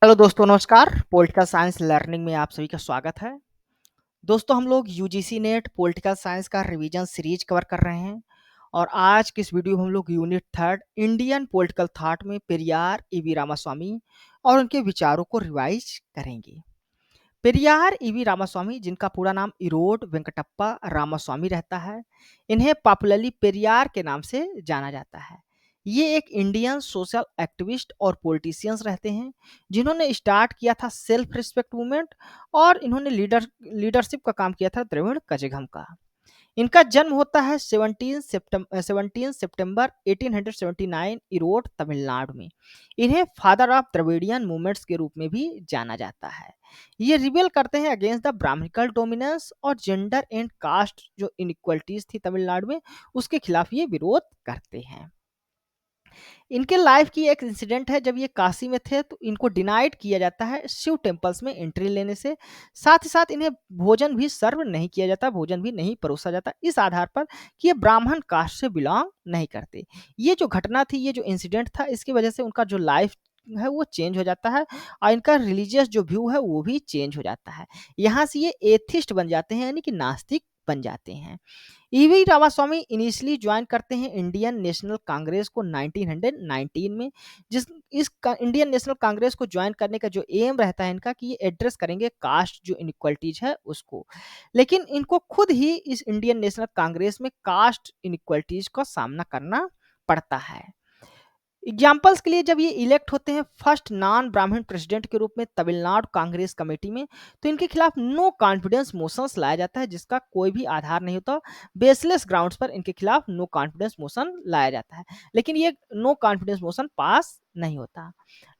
Hello दोस्तों, नमस्कार। Political science learning में आप सभी का स्वागत है। दोस्तों, हम लोग यूजीसी नेट पॉलिटिकल साइंस का रिवीजन सीरीज कवर कर रहे हैं और आज की इस वीडियो में हम लोग unit third Indian political thought में पेरियार ईवी रामास्वामी और उनके विचारों को रिवाइज करेंगे। पेरियार ईवी रामास्वामी, जिनका पूरा नाम इरोड वेंकटप्पा रामास्वामी रहता है, इन्हें पॉपुलरली पेरियार के नाम से जाना जाता है। ये एक इंडियन सोशल एक्टिविस्ट और पॉलिटिशियंस रहते हैं जिन्होंने स्टार्ट किया था सेल्फ रिस्पेक्ट मूवमेंट और इन्होंने लीडरशिप का काम किया था द्रविड़ कजगम का। इनका जन्म होता है 17 सितंबर 1879 इरोड, तमिलनाडु में। इन्हें फादर ऑफ द्रविडियन मूवमेंट्स के रूप में भी जाना जाता है। ये रिबेल करते हैं अगेंस्ट द ब्राह्मणिकल डोमिनेंस और जेंडर एंड कास्ट जो इनइक्वलिटीज थी तमिलनाडु में, उसके खिलाफ ये विरोध करते हैं। इनके लाइफ की एक इंसिडेंट है, जब ये काशी में थे तो इनको डिनाइड किया जाता है शिव टेम्पल्स में एंट्री लेने से। साथ ही साथ इन्हें भोजन भी सर्व नहीं किया जाता, भोजन भी नहीं परोसा जाता, इस आधार पर कि ये ब्राह्मण कास्ट से बिलोंग नहीं करते। ये जो घटना थी, ये जो इंसिडेंट था, इसकी वजह से उनका जो लाइफ है वो चेंज हो जाता है और इनका रिलीजियस जो व्यू है वो भी चेंज हो जाता है। यहाँ से ये एथिस्ट बन जाते हैं, यानी कि नास्तिक बन जाते हैं। ईवी रामास्वामी इनिशियली ज्वाइन करते हैं इंडियन नेशनल कांग्रेस को 1919 में। इंडियन नेशनल कांग्रेस को ज्वाइन करने का जो एम रहता है इनका कि ये एड्रेस करेंगे कास्ट जो इनइक्वलिटीज है उसको। लेकिन इनको खुद ही इस इंडियन नेशनल कांग्रेस में कास्ट इनइक्वलिटीज का सामना करना पड़ता है। एग्जाम्पल्स के लिए, जब ये इलेक्ट होते हैं फर्स्ट नॉन ब्राह्मण प्रेसिडेंट के रूप में तमिलनाडु कांग्रेस कमेटी में, तो इनके खिलाफ नो कॉन्फिडेंस मोशंस लाया जाता है, जिसका कोई भी आधार नहीं होता। बेसलेस ग्राउंड्स पर इनके खिलाफ नो कॉन्फिडेंस मोशन लाया जाता है, लेकिन ये नो कॉन्फिडेंस मोशन पास नहीं होता।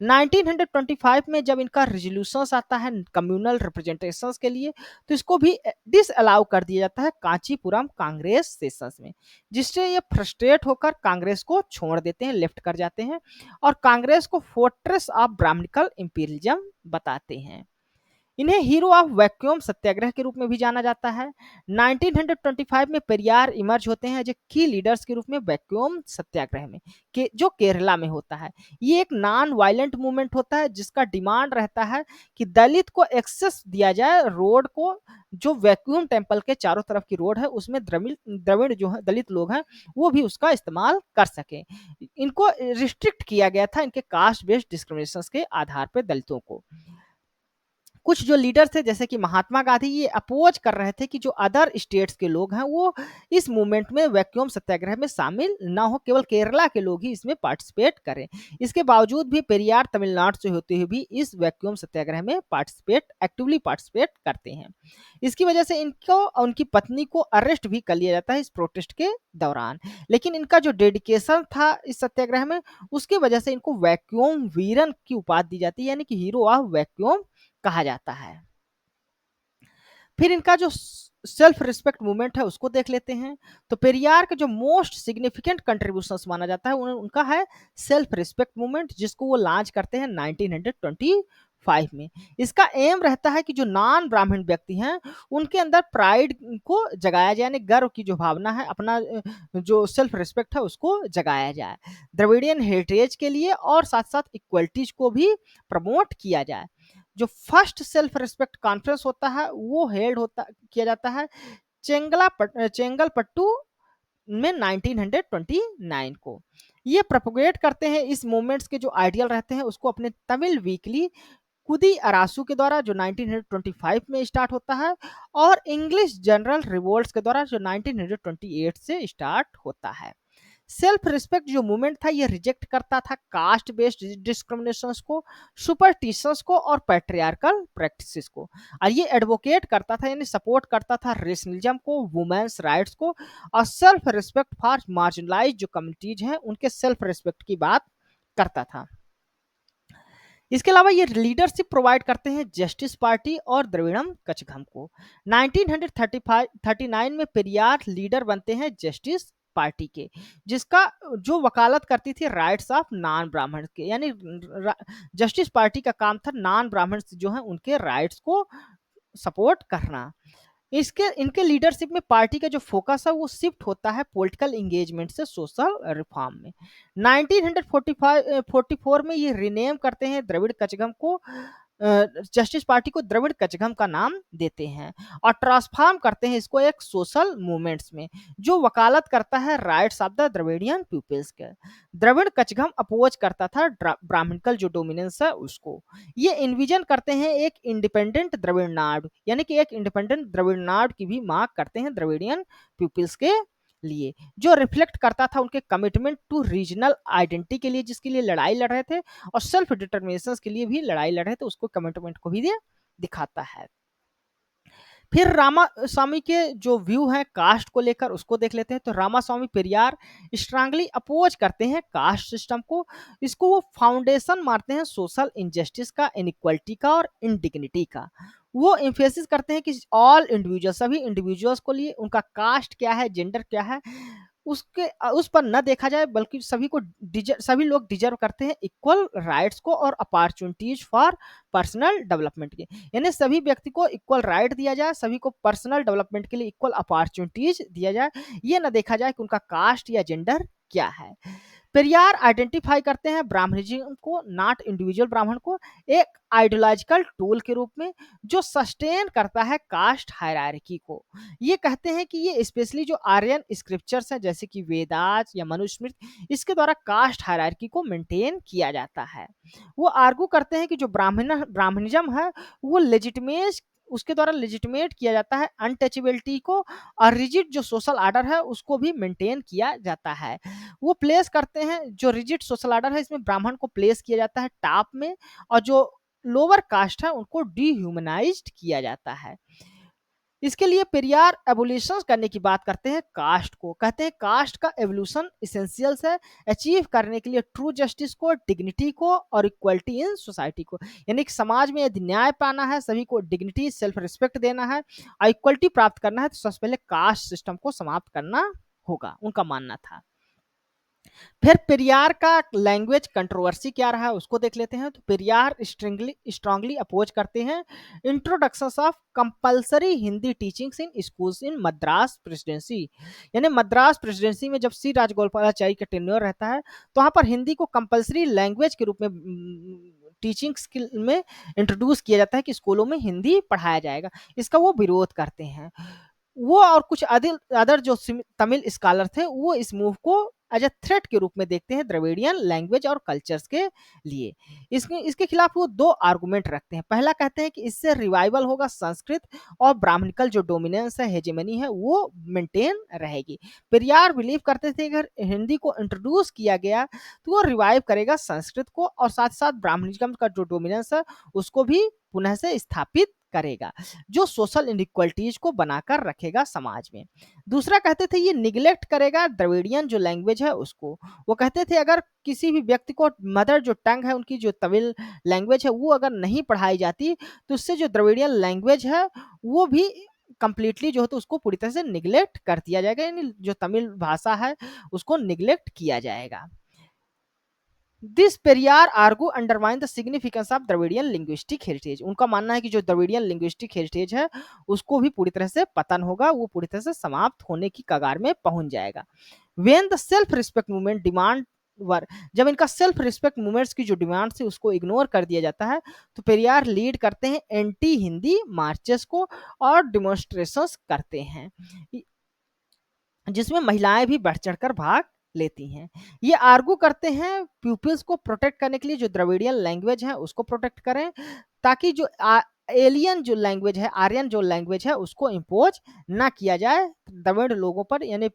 1925 में जब इनका रिजोल्यूशन आता है कम्युनल रिप्रेजेंटेशंस के लिए, तो इसको भी डिस अलाउ कर दिया जाता है कांचीपुरम कांग्रेस सेशंस में, जिससे ये फ्रस्ट्रेट होकर कांग्रेस को छोड़ देते हैं, लेफ्ट कर जाते हैं और कांग्रेस को फोर्ट्रेस ऑफ ब्राह्मणिकल इंपीरियलिज्म बताते हैं। इन्हें हीरो ऑफ वैक्यूम सत्याग्रह के रूप में भी जाना जाता है। 1925 में पेरियार इमर्ज होते हैं जो की लीडर्स के रूप में वैक्यूम सत्याग्रह में, जो केरला में होता है। ये एक नॉन वायलेंट मूवमेंट होता है जिसका डिमांड रहता है कि दलित को एक्सेस दिया जाए रोड को, जो वैक्यूम टेम्पल के चारों तरफ की रोड है उसमें द्रविड़ द्रविड़ जो है दलित लोग हैं वो भी उसका इस्तेमाल कर सकें। इनको रिस्ट्रिक्ट किया गया था इनके कास्ट बेस्ड डिस्क्रिमिनेशन के आधार पर दलितों को। कुछ जो लीडर थे जैसे कि महात्मा गांधी, ये अपोज कर रहे थे कि जो अदर स्टेट्स के लोग हैं वो इस मूवमेंट में वैक्यूम सत्याग्रह में शामिल ना हो, केवल केरला के लोग ही इसमें पार्टिसिपेट करें। इसके बावजूद भी पेरियार तमिलनाडु से होते हुए भी इस वैक्यूम सत्याग्रह में एक्टिवली पार्टिसिपेट करते हैं। इसकी वजह से इनको और उनकी पत्नी को अरेस्ट भी कर लिया जाता है इस प्रोटेस्ट के दौरान। लेकिन इनका जो डेडिकेशन था इस सत्याग्रह में, उसकी वजह से इनको वैक्यूम वीरन की उपाधि दी जाती है, यानी कि हीरो ऑफ वैक्यूम कहा जाता है। फिर इनका जो सेल्फ रिस्पेक्ट मूवमेंट है उसको देख लेते हैं। तो पेरियार के जो मोस्ट सिग्निफिकेंट कंट्रीब्यूशंस माना जाता है उनका है सेल्फ रिस्पेक्ट मूवमेंट, जिसको वो लॉन्च करते हैं 1925 में। इसका एम रहता है कि जो नॉन ब्राह्मण व्यक्ति हैं उनके अंदर प्राइड को जगाया जाए, यानी गर्व की जो भावना है, अपना जो सेल्फ रिस्पेक्ट है उसको जगाया जाए द्रविडियन हेरिटेज के लिए, और साथ साथ इक्वलिटीज को भी प्रमोट किया जाए। जो फर्स्ट सेल्फ रिस्पेक्ट कॉन्फ्रेंस होता है वो हेल्ड होता किया जाता है चेंगलपट्टू में 1929 को। ये प्रोपोगेट करते हैं इस मूवमेंट्स के जो आइडियल रहते हैं उसको अपने तमिल वीकली कुदी अरासू के द्वारा जो 1925 में स्टार्ट होता है, और इंग्लिश जनरल रिवोल्ट्स के द्वारा जो 1928 से स्टार्ट होता है। सेल्फ रिस्पेक्ट जो मूवमेंट था ये रिजेक्ट करता था कास्ट बेस्ड डिस्क्रिमिनेशंस को, सुपरस्टिशंस को और पैट्रियार्कल प्रैक्टिसेस को, और ये एडवोकेट करता था यानी सपोर्ट करता था रेशनलिज्म को, वुमेन्स राइट्स को, और सेल्फ रिस्पेक्ट फॉर मार्जिनलाइज्ड जो कम्युनिटीज हैं उनके सेल्फ रिस्पेक्ट की बात करता था। इसके अलावा ये लीडरशिप प्रोवाइड करते हैं जस्टिस पार्टी और द्रविड़म कचघम को। 1939 में पेरियार लीडर बनते हैं जस्टिस पार्टी के, जिसका जो वकालत करती थी राइट्स ऑफ नॉन ब्राह्मण के, यानी जस्टिस पार्टी का काम था नॉन ब्राह्मण जो है उनके राइट्स को सपोर्ट करना। इसके इनके लीडरशिप में पार्टी का जो फोकस है वो शिफ्ट होता है पॉलिटिकल एंगेजमेंट से सोशल रिफॉर्म में। 1944 में ये रिनेम करते हैं द्रविड़ कचगम को, जस्टिस पार्टी को द्रविड़ कचगम का नाम देते हैं और ट्रांसफॉर्म करते हैं इसको एक सोशल मूवमेंट्स में जो वकालत करता है rights of the Dravidian peoples के। द्रविड़ कचगम अपोज करता था ब्राह्मणिकल जो डोमिनेंस है उसको। ये इन्विजन करते हैं एक इंडिपेंडेंट द्रविड़ नाड, यानी कि एक इंडिपेंडेंट द्रविड़ नाड की भी मांग करते हैं द्रविडियन पीपल्स के लिए, जो रिफ्लेक्ट करता था उनके कमिटमेंट टू रीजनल आइडेंटिटी के लिए जिसके लिए लड़ाई लड़ रहे थे, और सेल्फ डिटर्मिनेशन के लिए भी लड़ाई लड़ रहे थे, उसको कमिटमेंट को भी दिखाता है। फिर रामास्वामी के जो व्यू हैं कास्ट को लेकर उसको देख लेते हैं। तो रामास्वामी पेरियार स्ट्रांगली अपोज करते हैं कास्ट सिस्टम को, इसको वो फाउंडेशन मारते हैं सोशल इनजस्टिस का, इनइक्वालिटी का और इनडिग्निटी का। वो एम्फेसिस करते हैं कि ऑल इंडिविजुअल, सभी इंडिविजुअल्स को लिए उनका कास्ट क्या है, जेंडर क्या है, उसके उस पर न देखा जाए, बल्कि सभी लोग डिजर्व करते हैं इक्वल राइट्स को और अपॉर्चुनिटीज फॉर पर्सनल डेवलपमेंट के, यानी सभी व्यक्ति को इक्वल राइट दिया जाए, सभी को पर्सनल डेवलपमेंट के लिए इक्वल अपॉर्चुनिटीज दिया जाए, ये ना देखा जाए कि उनका कास्ट या जेंडर क्या है। पेरियार आइडेंटिफाई करते हैं ब्राह्मणिज्म को, नॉट इंडिविजुअल ब्राह्मण को, एक आइडियोलॉजिकल टूल के रूप में जो सस्टेन करता है कास्ट हायरार्की को। ये कहते हैं कि ये स्पेशली जो आर्यन स्क्रिप्चर्स हैं जैसे कि वेदास या मनुस्मृति, इसके द्वारा कास्ट हायरार्की को मेंटेन किया जाता है। वो आर्गू करते हैं कि जो ब्राह्मणिज्म है वो लेजिटिमेट, उसके द्वारा लेजिटिमेट किया जाता है अनटचेबिलिटी को, और रिजिड जो सोशल आर्डर है उसको भी मेंटेन किया जाता है। वो प्लेस करते हैं जो रिजिड सोशल आर्डर है इसमें ब्राह्मण को प्लेस किया जाता है टॉप में, और जो लोअर कास्ट है उनको डिह्यूमनाइज्ड किया जाता है। इसके लिए पेरियार एवोल्यूशन करने की बात करते हैं कास्ट को, कहते हैं कास्ट का एवोल्यूशन इसेंशियल्स है अचीव करने के लिए ट्रू जस्टिस को, डिग्निटी को और इक्वलिटी इन सोसाइटी को, यानी कि समाज में यदि न्याय पाना है, सभी को डिग्निटी सेल्फ रिस्पेक्ट देना है और इक्वलिटी प्राप्त करना है, तो सबसे पहले कास्ट सिस्टम को समाप्त करना होगा, उनका मानना था। फिर पेरियार का लैंग्वेज कंट्रोवर्सी क्या रहा है उसको देख लेते हैं। तो पेरियार स्ट्रांगली अपोज करते हैं introduction of compulsory Hindi teachings in schools in Madras presidency, यानी मद्रास प्रेसिडेंसी में जब सी राजगोपालाचारी का टेन्योर रहता है तो वहां पर हिंदी को कंपलसरी लैंग्वेज के रूप में टीचिंग में इंट्रोड्यूस किया जाता है कि स्कूलों में हिंदी पढ़ाया जाएगा, इसका वो विरोध करते हैं। वो और कुछ अदर जो तमिल स्कॉलर थे वो इस मूव को एज ए थ्रेट के रूप में देखते हैं द्रविडियन लैंग्वेज और कल्चर्स के लिए। इसके खिलाफ वो दो आर्गुमेंट रखते हैं। पहला कहते हैं कि इससे रिवाइवल होगा संस्कृत और ब्राह्मणिकल जो डोमिनेंस है, हेजेमनी है, वो मेंटेन रहेगी। पेरियार बिलीव करते थे अगर हिंदी को इंट्रोड्यूस किया गया तो वो रिवाइव करेगा संस्कृत को और साथ साथ ब्राह्मणिज्म का जो डोमिनेंस है उसको भी पुनः से स्थापित करेगा, जो सोशल इनइक्वालिटीज को बनाकर रखेगा समाज में। दूसरा कहते थे ये निगलेक्ट करेगा द्रविडियन जो लैंग्वेज है उसको। वो कहते थे अगर किसी भी व्यक्ति को मदर जो टंग है उनकी जो तमिल लैंग्वेज है वो अगर नहीं पढ़ाई जाती तो उससे जो द्रविडियन लैंग्वेज है वो भी कंप्लीटली जो है तो उसको पूरी तरह से निगलेक्ट कर दिया जाएगा, यानी जो तमिल भाषा है उसको निगलेक्ट किया जाएगा। This Periyar argue undermine the significance of Dravidian linguistic heritage. उनका मानना है कि जो द्रविडियन लिंग्विस्टिक हेरिटेज है उसको भी पूरी तरह से पतन होगा, वो पूरी तरह से समाप्त होने की कगार में पहुंच जाएगा। When the self respect movement demand were, जब इनका सेल्फ रिस्पेक्ट मूवमेंट्स की जो डिमांड थी उसको इग्नोर कर दिया जाता है तो पेरियार लीड करते हैं एंटी हिंदी मार्चेस को और डिमोन्स्ट्रेशंस करते हैं जिसमें महिलाएं भी बढ़ चढ़कर भाग लेती हैं। ये आर्गू करते हैं प्यूपिल्स को प्रोटेक्ट करने के लिए जो द्रविडियन लैंग्वेज है उसको प्रोटेक्ट करें, ताकि जो एलियन जो लैंग्वेज है, आर्यन जो लैंग्वेज है उसको इम्पोज ना किया जाए द्रविड़ लोगों पर, यानी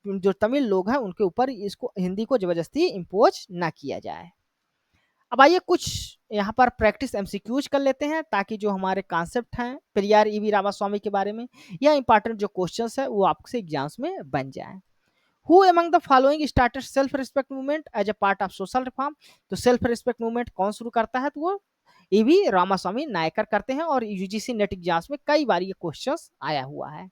जो तमिल लोग हैं उनके ऊपर इसको हिंदी को जबरदस्ती इम्पोज ना किया जाए। अब आइए कुछ यहाँ पर प्रैक्टिस एमसीक्यूज कर लेते हैं ताकि जो हमारे कॉन्सेप्ट हैं पेरियार ईवी रामास्वामी के बारे में या इंपॉर्टेंट जो क्वेश्चंस है वो आपसे एग्जाम्स में बन जाए। Who among the following started self respect movement as a part of social reform. तो सेल्फ रिस्पेक्ट मूवमेंट कौन शुरू करता है, तो वो ईवी रामास्वामी नायकर करते हैं और यूजीसी नेट एग्जाम्स में कई बार ये क्वेश्चंस आया हुआ है।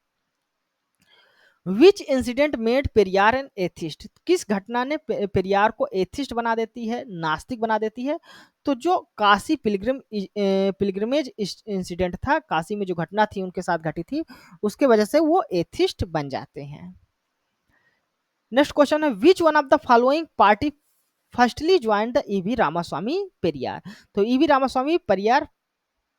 Which incident made Periyar an atheist, किस घटना ने पेरियार को एथिस्ट बना देती है, नास्तिक बना देती है? तो जो काशी पिलग्रिमेज इंसिडेंट था, काशी में जो घटना थी उनके साथ घटी थी, उसके वजह से वो एथिस्ट बन जाते हैं। नेक्स्ट क्वेश्चन है, which one of the following party firstly join the EV Ramaswamy Periyar? तो ईवी रामास्वामी पेरियार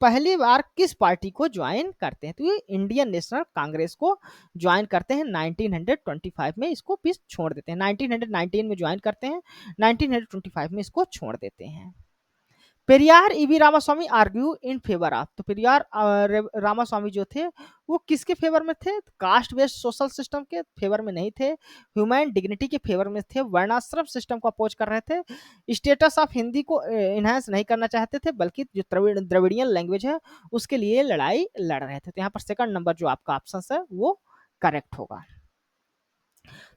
पहली बार किस पार्टी को ज्वाइन करते हैं? तो ये इंडियन नेशनल कांग्रेस को ज्वाइन करते हैं 1925 में, इसको भी छोड़ देते हैं। 1919 में ज्वाइन करते हैं, 1925 में इसको छोड़ देते हैं। Periyar EV Ramaswamy argue in favour of, तो पेरियार रामास्वामी जो थे वो किसके फेवर में थे? कास्ट बेस्ड सोशल सिस्टम के फेवर में नहीं थे, ह्यूमन डिग्निटी के फेवर में थे, वर्णाश्रम सिस्टम को अपोज कर रहे थे, स्टेटस ऑफ हिंदी को इनहेंस नहीं करना चाहते थे, बल्कि जो द्रविडियन लैंग्वेज है उसके लिए लड़ाई लड़ रहे थे। तो यहाँ पर सेकंड नंबर जो आपका ऑप्शन है वो करेक्ट होगा।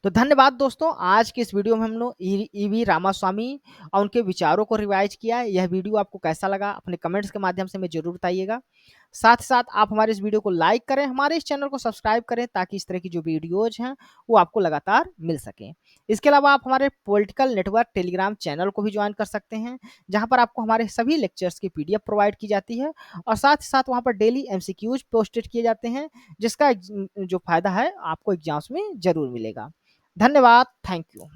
तो धन्यवाद दोस्तों, आज की इस वीडियो में हम लोग ईवी रामास्वामी और उनके विचारों को रिवाइज किया। यह वीडियो आपको कैसा लगा अपने कमेंट्स के माध्यम से हमें जरूर बताइएगा। साथ ही साथ आप हमारे इस वीडियो को लाइक करें, हमारे इस चैनल को सब्सक्राइब करें, ताकि इस तरह की जो वीडियोज हैं वो आपको लगातार मिल सकें। इसके अलावा आप हमारे पॉलिटिकल नेटवर्क टेलीग्राम चैनल को भी ज्वाइन कर सकते हैं, जहां पर आपको हमारे सभी लेक्चर्स की PDF प्रोवाइड की जाती है, और साथ ही साथ वहां पर डेली MCQs पोस्टेड किए जाते हैं, जिसका जो फायदा है आपको एग्जाम्स में जरूर मिलेगा। धन्यवाद, थैंक यू।